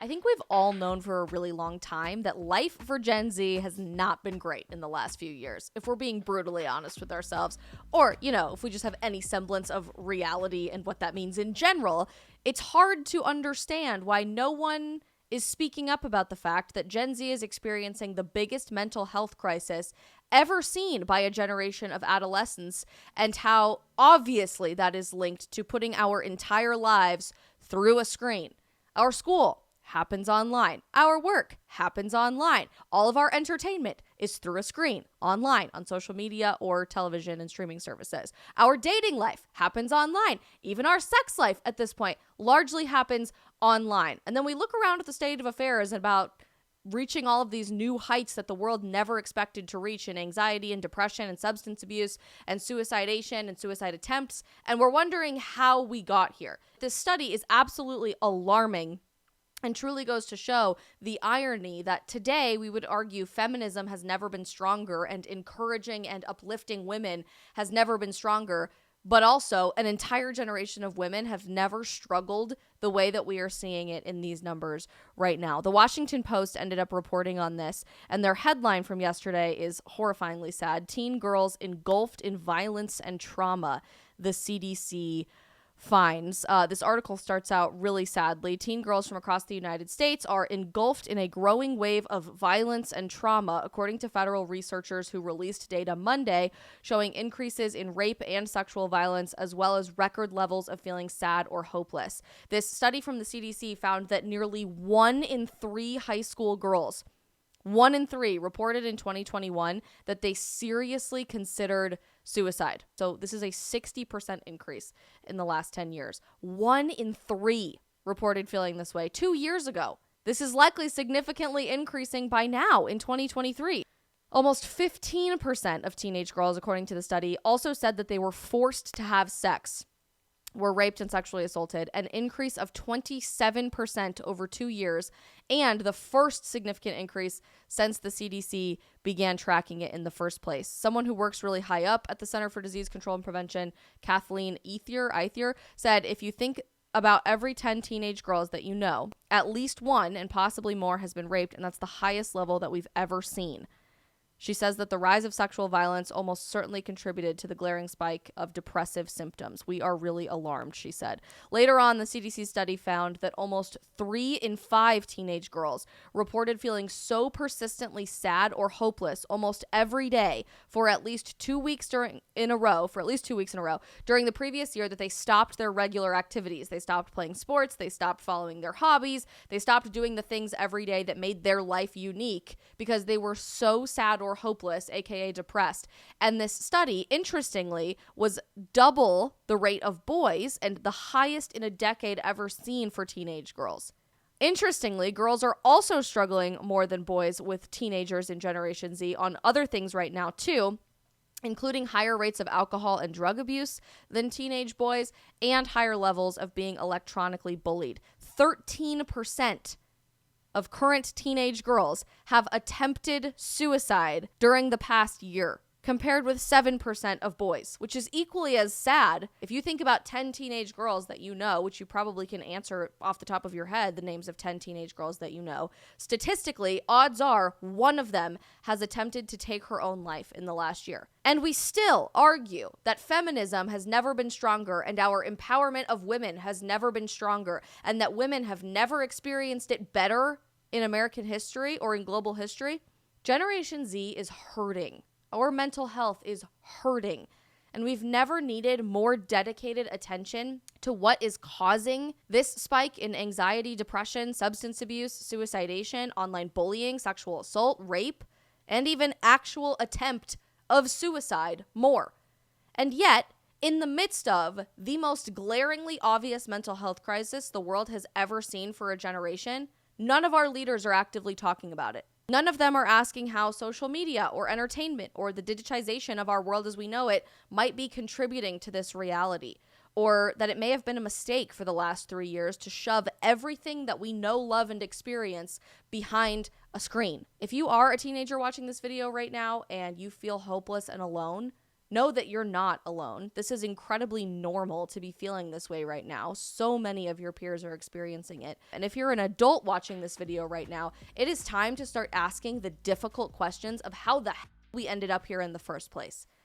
I think we've all known for a really long time that life for Gen Z has not been great in the last few years, if we're being brutally honest with ourselves. Or, if we just have any semblance of reality and what that means in general, it's hard to understand why no one is speaking up about the fact that Gen Z is experiencing the biggest mental health crisis ever seen by a generation of adolescents, and how obviously that is linked to putting our entire lives through a screen. Our school happens online. Our work happens online. All of our entertainment is through a screen, online, on social media or television and streaming services. Our dating life happens online. Even our sex life at this point largely happens online. And then we look around at the state of affairs about reaching all of these new heights that the world never expected to reach in anxiety and depression and substance abuse and suicidation and suicide attempts. And we're wondering how we got here. This study is absolutely alarming and truly goes to show the irony that today we would argue feminism has never been stronger and encouraging and uplifting women has never been stronger, but also an entire generation of women have never struggled the way that we are seeing it in these numbers right now. The Washington Post ended up reporting on this, and their headline from yesterday is horrifyingly sad. Teen girls engulfed in violence and trauma, the CDC finds. This article starts out really sadly. Teen girls from across the United States are engulfed in a growing wave of violence and trauma, according to federal researchers who released data Monday showing increases in rape and sexual violence, as well as record levels of feeling sad or hopeless. This study from the CDC found that nearly 1 in 3 high school girls, 1 in 3 reported in 2021 that they seriously considered suicide. So this is a 60% increase in the last 10 years. 1 in 3 reported feeling this way 2 years ago. This is likely significantly increasing by now in 2023. Almost 15% of teenage girls, according to the study, also said that they were forced to have sex, were raped and sexually assaulted, an increase of 27% over 2 years, and the first significant increase since the CDC began tracking it in the first place. Someone who works really high up at the Center for Disease Control and Prevention, Kathleen Eithier, said, if you think about every 10 teenage girls that you know, at least one and possibly more has been raped, and that's the highest level that we've ever seen. She says that the rise of sexual violence almost certainly contributed to the glaring spike of depressive symptoms. We are really alarmed, she said. Later on, the CDC study found that almost 3 in 5 teenage girls reported feeling so persistently sad or hopeless almost every day for at least 2 weeks in a row during the previous year that they stopped their regular activities. They stopped playing sports, they stopped following their hobbies, they stopped doing the things every day that made their life unique because they were so sad or hopeless, aka depressed. And this study, interestingly, was double the rate of boys and the highest in a decade ever seen for teenage girls. Interestingly, girls are also struggling more than boys with teenagers in Generation Z on other things right now too, including higher rates of alcohol and drug abuse than teenage boys and higher levels of being electronically bullied. 13% of current teenage girls have attempted suicide during the past year, compared with 7% of boys, which is equally as sad. If you think about 10 teenage girls that you know, which you probably can answer off the top of your head, the names of 10 teenage girls that you know, statistically, odds are one of them has attempted to take her own life in the last year. And we still argue that feminism has never been stronger and our empowerment of women has never been stronger, and that women have never experienced it better in American history or in global history. Generation Z is hurting. Our mental health is hurting. And we've never needed more dedicated attention to what is causing this spike in anxiety, depression, substance abuse, suicidation, online bullying, sexual assault, rape, and even actual attempt of suicide more. And yet, in the midst of the most glaringly obvious mental health crisis the world has ever seen for a generation, none of our leaders are actively talking about it. None of them are asking how social media or entertainment or the digitization of our world as we know it might be contributing to this reality, or that it may have been a mistake for the last 3 years to shove everything that we know, love, and experience behind a screen. If you are a teenager watching this video right now and you feel hopeless and alone, Know that you're not alone. This is incredibly normal to be feeling this way right now. So many of your peers are experiencing it. And if you're an adult watching this video right now, it is time to start asking the difficult questions of how the hell we ended up here in the first place.